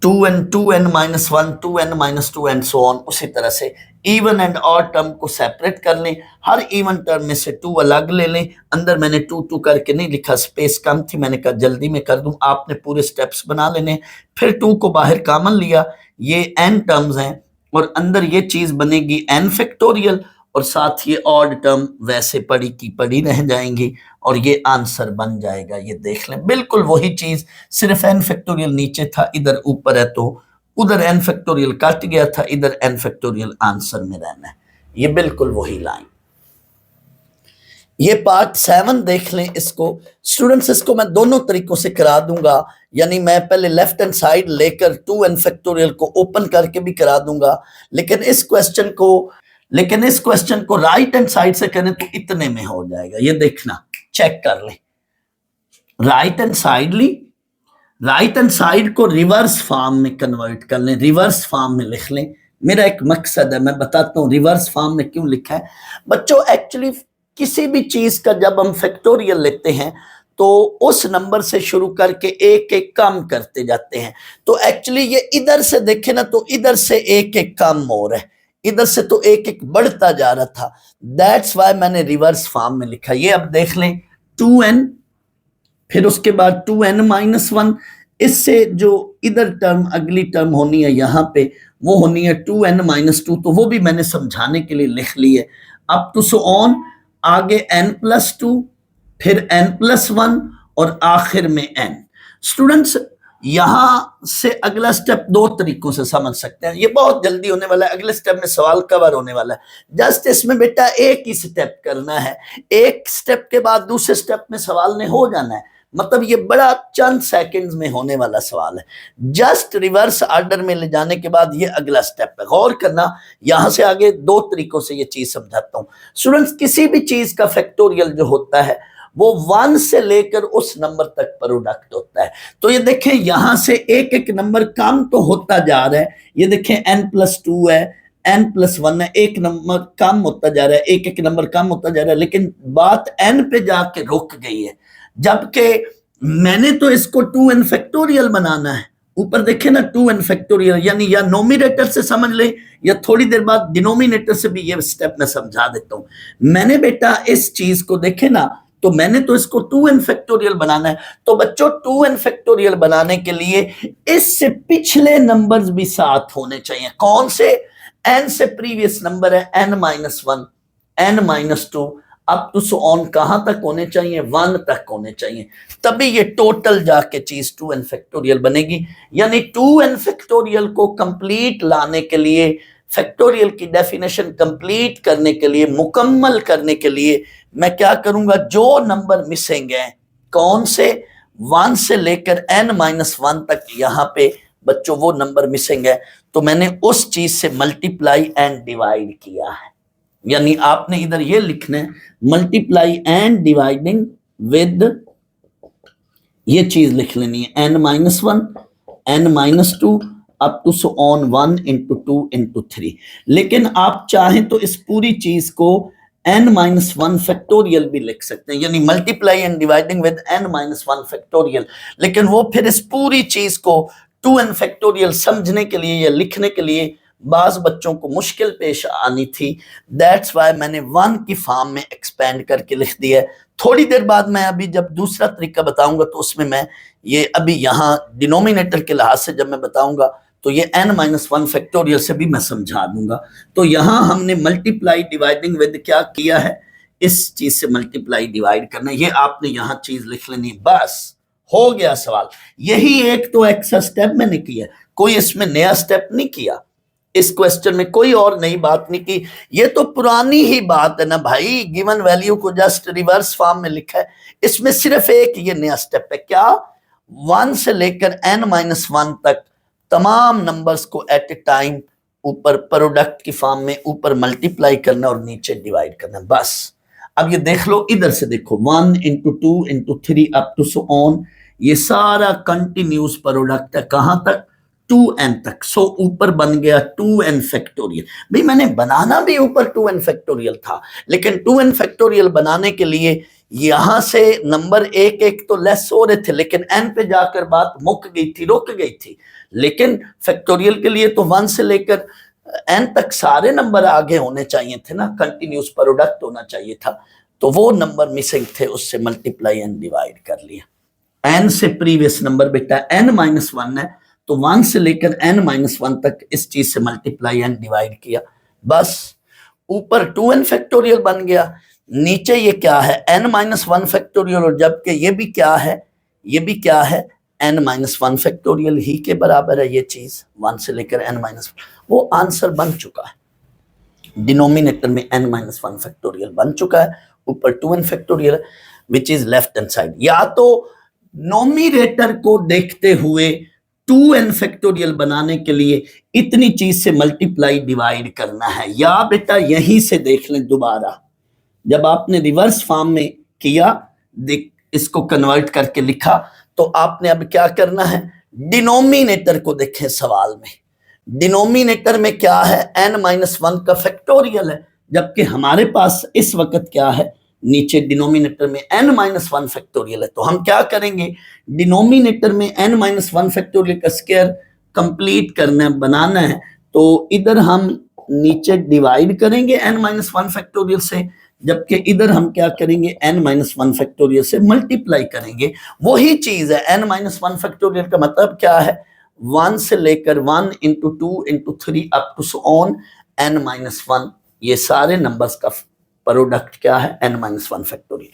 2n 2n-1 2n-2 and so on. उसी तरह से इवन एंड ऑड टर्म को सेपरेट कर लें, हर इवन टर्म में से 2 अलग ले लें। अंदर मैंने 2 करके नहीं लिखा, स्पेस कम थी, मैंने कहा जल्दी में कर दूं, आपने पूरे स्टेप्स बना लेने। फिर 2 को बाहर कॉमन लिया, ये n टर्म्स हैं और अंदर ये चीज बनेगी n फैक्टोरियल, और साथ ये ऑड टर्म वैसे पड़ी की पड़ी रह जाएंगी और ये आंसर बन जाएगा। ये देख लें बिल्कुल वही चीज, सिर्फ n फैक्टोरियल नीचे था, इधर ऊपर है, तो उधर n फैक्टोरियल कट गया था, इधर n फैक्टोरियल आंसर में रहना है। ये बिल्कुल वही लाइन। ये पार्ट 7 देख लें इसको स्टूडेंट्स, इसको मैं दोनों तरीकों से करा दूंगा, यानी मैं पहले लेफ्ट हैंड साइड लेकर 2n फैक्टोरियल को ओपन करके भी करा दूंगा, लेकिन इस क्वेश्चन को राइट हैंड साइड से करें तो इतने में हो जाएगा। ये देखना, चेक कर लें, राइट हैंड साइड ली, राइट हैंड साइड को रिवर्स फॉर्म में कन्वर्ट कर लें, रिवर्स फॉर्म में लिख लें। मेरा एक मकसद है, मैं बताता हूं रिवर्स फॉर्म में क्यों लिखा है। बच्चों एक्चुअली किसी भी चीज का जब हम फैक्टोरियल लेते हैं तो उस नंबर से शुरू करके एक एक कम करते जाते हैं। तो एक्चुअली ये इधर से देखे ना तो इधर से एक एक कम हो रहा है, इधर से तो एक एक बढ़ता जा रहा था। दैट्स वाई मैंने रिवर्स फॉर्म में लिखा। ये अब देख लें 2n, फिर उसके बाद 2n-1, इससे जो इधर टर्म अगली टर्म होनी है यहाँ पे वो होनी है 2n-2, तो वो भी मैंने समझाने के लिए लिख ली है। अप टू सो ऑन, आगे n+2, फिर n+1 और आखिर में n। स्टूडेंट्स यहां से अगला स्टेप दो तरीकों से समझ सकते हैं, ये बहुत जल्दी होने वाला है, अगले स्टेप में सवाल कवर होने वाला है। जस्ट इसमें बेटा एक ही स्टेप करना है, एक स्टेप के बाद दूसरे स्टेप में सवाल ने हो जाना है, मतलब ये बड़ा चंद सेकंड्स में होने वाला सवाल है। जस्ट रिवर्स ऑर्डर में ले जाने के बाद ये अगला स्टेप है, गौर करना। यहां से आगे दो तरीकों से ये चीज समझाता हूं। स्टूडेंट्स किसी भी चीज का फैक्टोरियल जो होता है वो 1 से लेकर उस नंबर तक प्रोडक्ट होता है। तो ये देखें यहां से एक एक नंबर कम तो होता जा रहा है, ये देखें n+2 है, n+1 है, एक नंबर कम होता जा रहा है, एक एक नंबर कम होता जा रहा है, लेकिन बात n पे जाके रुक गई है। जबकि मैंने तो इसको 2n फैक्टोरियल बनाना है, ऊपर देखे ना 2n फैक्टोरियल, यानी या नोमिनेटर से समझ ले या थोड़ी देर बाद डिनोमिनेटर से भी ये स्टेप मैं समझा देता हूं। मैंने बेटा इस चीज को देखे ना, तो मैंने तो इसको 2n फैक्टोरियल बनाना है। तो बच्चों 2n फैक्टोरियल बनाने के लिए इससे पिछले नंबर्स भी साथ होने चाहिए। कौन से? n से प्रीवियस नंबर है n-1, n-2, up to so on कहां तक होने चाहिए? 1 तक होने चाहिए, तभी ये टोटल जाके चीज 2n फैक्टोरियल बनेगी। यानी 2n फैक्टोरियल को कंप्लीट लाने के लिए, फैक्टोरियल की डेफिनेशन कंप्लीट करने के लिए, मुकम्मल करने के लिए मैं क्या करूंगा, जो नंबर मिसिंग है, कौन से? 1 से लेकर n-1 तक यहां पे बच्चों वो नंबर मिसिंग है, तो मैंने उस चीज से मल्टीप्लाई एंड डिवाइड किया है। यानी आपने इधर ये लिखना है मल्टीप्लाई एंड डिवाइडिंग विद, ये चीज लिख लेनी है n-1, n-2 up to so on 1 into 2 into 3। लेकिन आप चाहें तो इस पूरी चीज को n-1 फैक्टोरियल भी लिख सकते हैं, यानी multiply and dividing with n-1 factorial. लेकिन वो फिर इस पूरी चीज को 2n फैक्टोरियल समझने के लिए या लिखने के लिए बाज बच्चों को मुश्किल पेश आनी थी। दैट्स वाई मैंने 1 की फॉर्म में एक्सपेंड करके लिख दिया है। थोड़ी देर बाद मैं अभी जब दूसरा तरीका बताऊंगा तो उसमें मैं ये अभी यहाँ डिनोमिनेटर के लिहाज से जब मैं बताऊंगा तो ये n-1 फैक्टोरियल से भी मैं समझा दूंगा। तो यहाँ हमने मल्टीप्लाई डिवाइडिंग विद क्या किया है, इस चीज से मल्टीप्लाई डिवाइड करना, ये आपने यहाँ चीज लिख लेनी, बस हो गया सवाल। यही एक तो एक्स्ट्रा स्टेप मैंने किया, कोई इसमें नया स्टेप नहीं किया, इस क्वेश्चन में कोई और नई बात नहीं की। ये तो पुरानी ही बात है ना भाई, गिवन वैल्यू को जस्ट रिवर्स फॉर्म में लिखा है। इसमें सिर्फ एक ये नया स्टेप है, क्या, 1 से लेकर n-1 तक तमाम नंबर्स को एट ए टाइम ऊपर प्रोडक्ट की फॉर्म में ऊपर मल्टीप्लाई करना और नीचे डिवाइड करना, बस। अब ये देख लो, इधर से देखो 1 into 2 into 3 up to so on, ये सारा कंटिन्यूस प्रोडक्ट है, कहां तक, 2n तक। सो ऊपर बन गया 2n फैक्टोरियल। भाई मैंने बनाना भी ऊपर 2n फैक्टोरियल था, लेकिन 2n फैक्टोरियल बनाने के लिए यहां से नंबर एक एक तो लेस हो रहे थे, लेकिन n पे जाकर बात मुक गई थी, रुक गई थी। लेकिन फैक्टोरियल के लिए तो 1 से लेकर n तक सारे नंबर आगे होने चाहिए थे ना, कंटिन्यूस प्रोडक्ट होना चाहिए था, तो वो नंबर मिसिंग थे, उससे मल्टीप्लाई एंड डिवाइड कर लिया। n से प्रीवियस नंबर बेटा n-1 है, तो 1 से लेकर n-1 तक इस चीज से मल्टीप्लाई एंड डिवाइड किया, बस। ऊपर 2n फैक्टोरियल बन गया, नीचे ये क्या है, n-1 फैक्टोरियल, और जबकि ये भी क्या है, ये भी क्या है, n-1 फैक्टोरियल ही के बराबर है ये चीज, 1 से लेकर n-1, वो आंसर बन चुका है। डिनोमिनेटर में n-1 फैक्टोरियल बन चुका है, ऊपर 2n factorial, which is left hand side. या तो नोमिनेटर को देखते हुए 2n फैक्टोरियल बनाने के लिए इतनी चीज से मल्टीप्लाई डिवाइड करना है, या बेटा यहीं से देख लें दोबारा, जब आपने रिवर्स फॉर्म में किया, इसको कन्वर्ट करके लिखा, तो आपने अब क्या करना है, डिनोमिनेटर को देखें सवाल में। डिनोमिनेटर में क्या है, n-1 का फैक्टोरियल है, जबकि हमारे पास इस वक्त क्या है, नीचे डिनोमिनेटर में n-1 फैक्टोरियल है। तो हम क्या करेंगे, डिनोमिनेटर में n-1 फैक्टोरियल का स्क्वायर कंप्लीट करना है, बनाना है, तो इधर हम नीचे डिवाइड करेंगे n-1 फैक्टोरियल से, जबकि इधर हम क्या करेंगे, n-1 फैक्टोरियल से मल्टीप्लाई करेंगे। वही चीज है, n-1 फैक्टोरियल का मतलब क्या है, 1 से लेकर 1 into 2 into 3 up to so on n-1, ये सारे नंबर्स का प्रोडक्ट क्या है, n-1 फैक्टोरियल।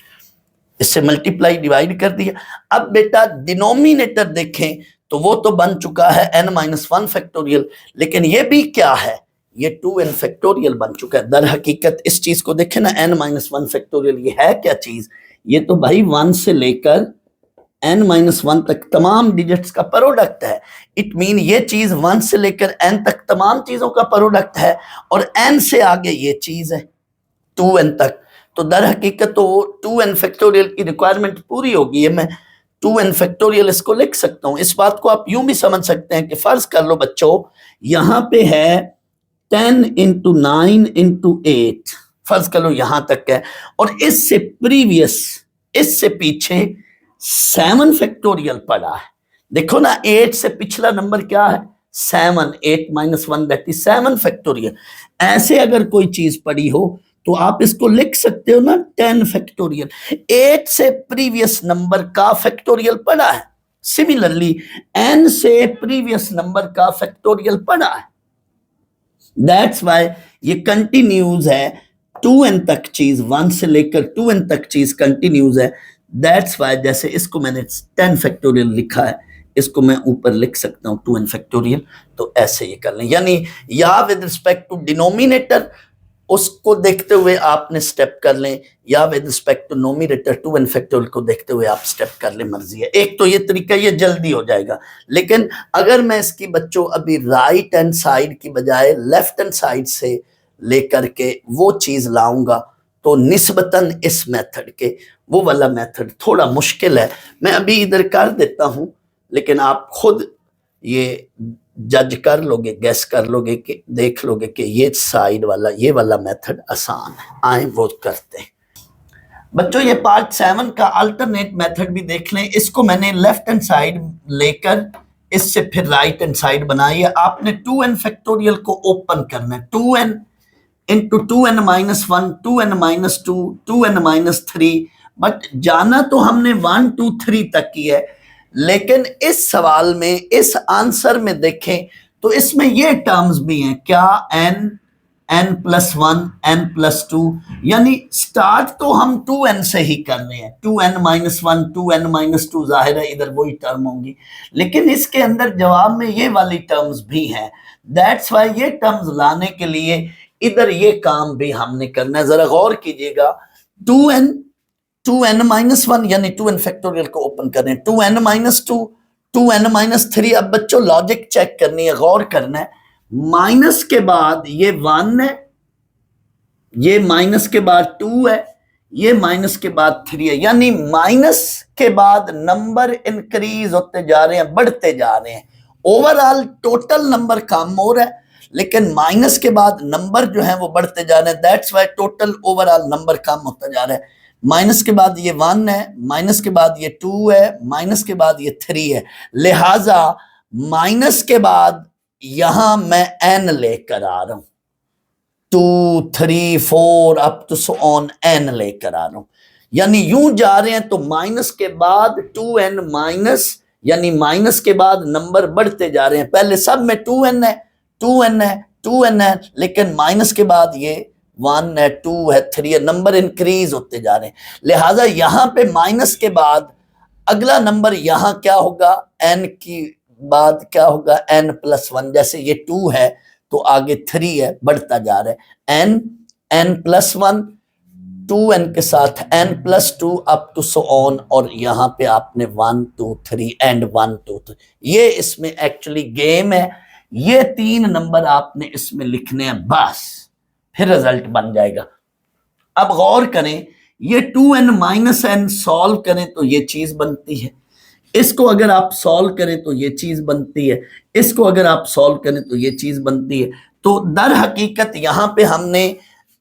इससे मल्टीप्लाई डिवाइड कर दिया। अब बेटा डिनोमिनेटर देखें तो वो तो बन चुका है n-1 फैक्टोरियल, लेकिन ये भी क्या है, ये 2n फैक्टोरियल बन चुका है। दर हकीकत इस चीज को देखें ना, n-1 फैक्टोरियल ये है क्या चीज, ये तो भाई 1 से लेकर n-1 तक तमाम डिजिट्स का प्रोडक्ट है। इट मीन ये चीज 1 से लेकर n तक तमाम चीजों का प्रोडक्ट है, और n से आगे ये चीज है 2n तक। तो दर हकीकत तो 2n फैक्टोरियल की रिक्वायरमेंट पूरी होगी। मैं 2n फैक्टोरियल इसको लिख सकता हूं। इस बात को आप यूं भी समझ सकते हैं कि फर्ज कर लो बच्चों, यहां पे है 10 into 9 into 8, फर्ज कर लो यहां तक है, और इससे प्रीवियस, इससे पीछे 7 फैक्टोरियल पड़ा है। देखो ना, 8 से पिछला नंबर क्या है, 7, 8-1 दैट इज 7 फैक्टोरियल। ऐसे अगर कोई चीज पड़ी हो तो आप इसको लिख सकते हो ना 10 फैक्टोरियल, 8 से प्रीवियस नंबर का फैक्टोरियल पड़ा है। सिमिलरली n से प्रीवियस नंबर का फैक्टोरियल पड़ा है। दैट्स वाई ये कंटिन्यूज है, 2n तक चीज, 1 से लेकर 2n तक चीज कंटिन्यूज है। दैट्स वाई जैसे इसको मैंने 10 फैक्टोरियल लिखा है, इसको मैं ऊपर लिख सकता हूं 2n फैक्टोरियल। तो ऐसे ये कर लें, यानी या विद रिस्पेक्ट टू डिनोमिनेटर उसको देखते हुए आपने स्टेप कर लें, या with respect to nominator 2n factorial को देखते हुए आप स्टेप कर लें, मर्जी है। एक तो ये तरीका, ये जल्दी हो जाएगा। लेकिन अगर मैं इसकी बच्चों अभी राइट हैंड साइड की बजाय लेफ्ट हैंड साइड से लेकर के वो चीज लाऊंगा, तो निस्बतन इस मेथड के वो वाला मेथड थोड़ा मुश्किल है। मैं अभी इधर कर देता हूं, लेकिन आप खुद ये जज कर लोगे, गैस कर लोगे कि देख लोगे कि ये साइड वाला ये वाला मेथड आसान है। आए वो करते हैं बच्चों। ये पार्ट 7 का अल्टरनेट मेथड भी देख लें। इसको मैंने लेफ्ट हैंड साइड लेकर इससे फिर राइट हैंड साइड बनाई है। आपने 2n फैक्टोरियल को ओपन करना है। 2n into 2n minus 1, 2n minus 2, 2n minus 3। But जाना तो हमने 1 2 3 तक की है, लेकिन इस सवाल में इस आंसर में देखें तो इसमें ये टर्म्स भी हैं क्या, n प्लस 1, n प्लस 2, यानी स्टार्ट तो हम 2n से ही कर रहे हैं। 2n माइनस 1, 2n माइनस 2, जाहिर है इधर वही टर्म होंगी, लेकिन इसके अंदर जवाब में ये वाली टर्म्स भी हैं। दैट्स वाई ये टर्म्स लाने के लिए इधर ये काम भी हमने करना है। जरा गौर कीजिएगा, 2n माइनस 1 यानी 2n फैक्टोरियल को ओपन करें, 2n माइनस 2, 2n माइनस 3। अब बच्चों लॉजिक चेक करनी है, गौर करना है। माइनस के बाद ये 1 है, ये माइनस के बाद 2 है, ये माइनस के बाद 3 है, यानी माइनस के बाद नंबर इंक्रीज होते जा रहे हैं, बढ़ते जा रहे हैं। ओवरऑल टोटल नंबर कम हो रहा है, लेकिन माइनस के बाद नंबर जो है वो बढ़ते जा रहे हैं। That's why total overall number कम होता जा रहा है। माइनस के बाद ये 1 है, माइनस के बाद ये 2 है, माइनस के बाद ये 3 है। लिहाजा माइनस के बाद यहां मैं n लेकर आ रहा हूं, 2 3 4 up to so on n लेकर आ रहा हूं। यानी यूं जा रहे हैं तो माइनस के बाद 2n माइनस, यानी माइनस के बाद नंबर बढ़ते जा रहे हैं। पहले सब में 2n है, 2n है, 2n है, लेकिन माइनस के बाद ये 1 है, 2 है, 3 है, नंबर इंक्रीज होते जा रहे हैं। लिहाजा यहां पे माइनस के बाद अगला नंबर यहां क्या होगा, n की बाद क्या होगा, n प्लस 1। जैसे ये 2 है तो आगे 3 है, बढ़ता जा रहा है। n प्लस 1, 2n के साथ n plus 2 up to so on, और यहां पे आपने 1 2 3 एंड 1 2 3। ये इसमें एक्चुअली गेम है। ये 3 नंबर आपने इसमें लिखने हैं, बस फिर रिजल्ट बन जाएगा। अब गौर करें, ये 2n माइनस n सॉल्व करें तो ये चीज बनती है, इसको अगर आप सॉल्व करें तो ये चीज बनती है, इसको अगर आप सॉल्व करें तो ये चीज बनती है। तो दर हकीकत यहां पे हमने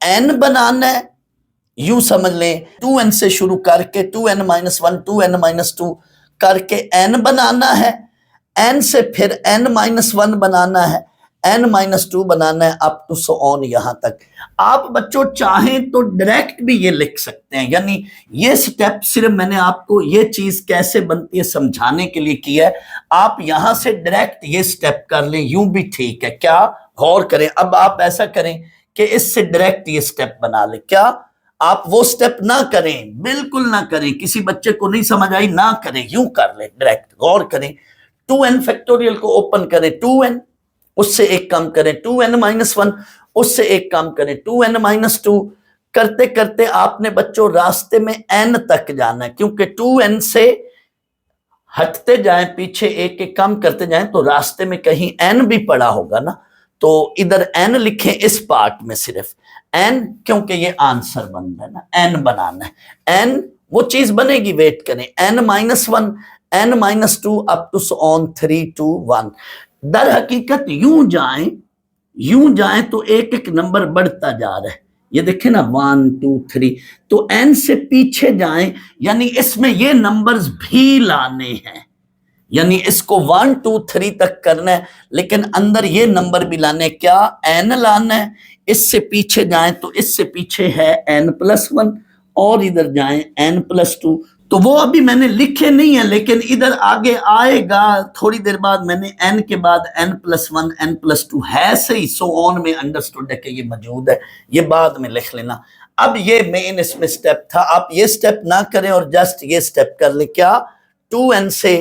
n बनाना है, यूं समझ लें 2n से शुरू करके 2n माइनस 1, 2n माइनस 2 करके n बनाना है, n से फिर n माइनस 1 बनाना है, n माइनस 2 बनाना है, अप टू सो ऑन यहां तक। आप बच्चों चाहें तो डायरेक्ट भी ये लिख सकते हैं, यानी ये स्टेप सिर्फ मैंने आपको ये चीज कैसे बनती है समझाने के लिए किया है। आप यहां से डायरेक्ट ये स्टेप कर लें, यूं भी ठीक है। क्या, गौर करें। अब आप ऐसा करें कि इससे डायरेक्ट ये स्टेप बना लें। क्या, आप वो स्टेप ना करें, बिल्कुल ना करें। किसी बच्चे को नहीं समझ आई ना करें, यूं कर ले डायरेक्ट। गौर करें, 2n फैक्टोरियल को ओपन करें, 2n, उससे एक कम करें 2n माइनस 1, उससे एक कम करें 2n माइनस 2। करते करते आपने बच्चों रास्ते में n तक जाना है, क्योंकि 2n से हटते जाएं, पीछे एक एक कम करते जाएं तो रास्ते में कहीं n भी पड़ा होगा ना, तो इधर n लिखें इस पार्ट में सिर्फ n, क्योंकि ये आंसर बन रहा है ना, n बनाना है। n वो चीज बनेगी, वेट करें। n minus 1, n minus 2 up to so on 3 2 1। दर हकीकत यूं जाएं तो एक एक नंबर बढ़ता जा रहा है। ये देखें ना, 1 2 3, तो n से पीछे जाएं, यानी इसमें ये नंबर्स भी लाने हैं, यानी इसको 1 2 3 तक करना है, लेकिन अंदर ये नंबर भी लाने हैं। क्या, n लाना है। इससे पीछे जाएं तो इससे पीछे है n प्लस 1, और इधर जाएं n प्लस 2। तो वो अभी मैंने लिखे नहीं है, लेकिन इधर आगे आएगा थोड़ी देर बाद। मैंने n के बाद n प्लस 1, n प्लस 2 है सही, सो ऑन में अंडरस्टूड है कि ये मौजूद है, ये बाद में लिख लेना। अब ये मेन इसमें स्टेप था, आप ये स्टेप ना करें और जस्ट ये स्टेप कर ले। क्या, 2n से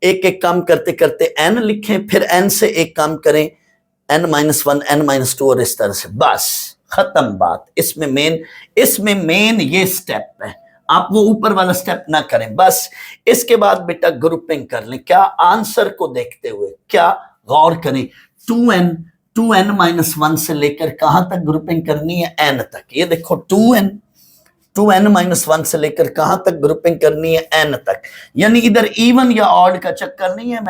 एक एक कम करते करते n लिखें, फिर n से एक कम करें, n माइनस 1, n माइनस 2, और इस तरह से, बस खत्म बात। इसमें मेन ये स्टेप है। आप वो ऊपर वाला स्टेप ना करें, बस इसके बाद बेटा ग्रुपिंग कर लें। क्या, आंसर को देखते हुए, क्या, गौर करें, 2n माइनस 1 से लेकर कहां तक ग्रुपिंग करनी है, n तक। ये देखो 2n 2n-1 से लेकर कहां तक ग्रुपिंग करनी है, n तक। यानी इधर इवन या ऑड का चक्कर नहीं है।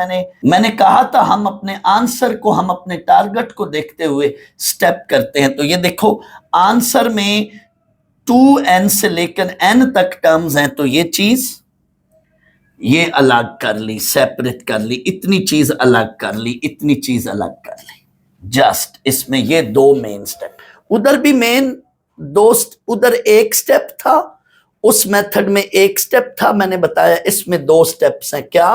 मैंने कहा था हम अपने आंसर को, हम अपने टारगेट को देखते हुए स्टेप करते हैं। तो ये देखो आंसर में 2n से लेकर n तक टर्म्स हैं, तो ये चीज ये अलग कर ली, सेपरेट कर ली, इतनी चीज अलग कर ली, इतनी चीज अलग कर ली। जस्ट इसमें ये दो मेन स्टेप। उधर भी मेन उधर एक स्टेप था, उस मेथड में एक स्टेप था, मैंने बताया इसमें दो स्टेप्स हैं। क्या?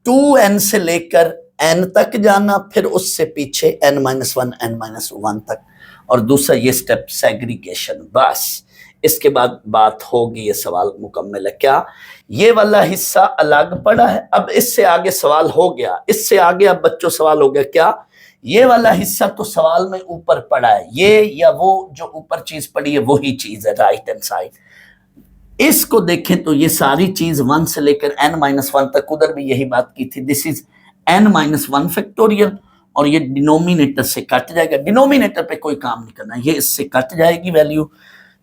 2n से लेकर n तक जाना, फिर उससे पीछे n-1 n-1 तक, और दूसरा ये स्टेप सेग्रीगेशन। बस इसके बाद बात होगी, ये सवाल मुकम्मल है। क्या? ये वाला हिस्सा अलग पड़ा है। अब इससे आगे सवाल हो गया, इससे आगे अब बच्चों सवाल हो गया। क्या? ये वाला हिस्सा तो सवाल में ऊपर पड़ा है, ये या वो जो ऊपर चीज पड़ी है वही चीज है, राइट हैंड साइड। इसको देखें तो ये सारी चीज 1 से लेकर n-1 तक, उधर भी यही बात की थी। दिस इज n-1 फैक्टोरियल, और ये डिनोमिनेटर से कट जाएगा। डिनोमिनेटर पे कोई काम नहीं करना, ये इससे कट जाएगी वैल्यू,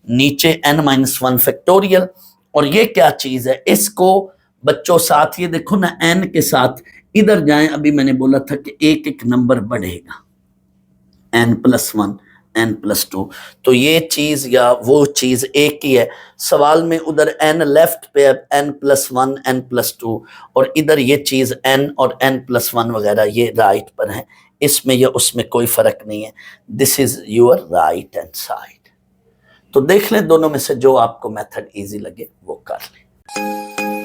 नीचे n-1 फैक्टोरियल। और ये क्या चीज है, इसको बच्चों साथ ये देखो ना, n के साथ इधर जाएं। अभी मैंने बोला था कि एक एक नंबर बढ़ेगा, n+1 n+2, तो ये चीज या वो चीज एक ही है। सवाल में उधर n लेफ्ट पे है, n+1 n+2, और इधर ये चीज n और n+1 वगैरह ये राइट पर है। इसमें या उसमें कोई फर्क नहीं है। This is your right hand side. तो देख लें दोनों में से जो आपको मेथड इजी लगे वो कर लें।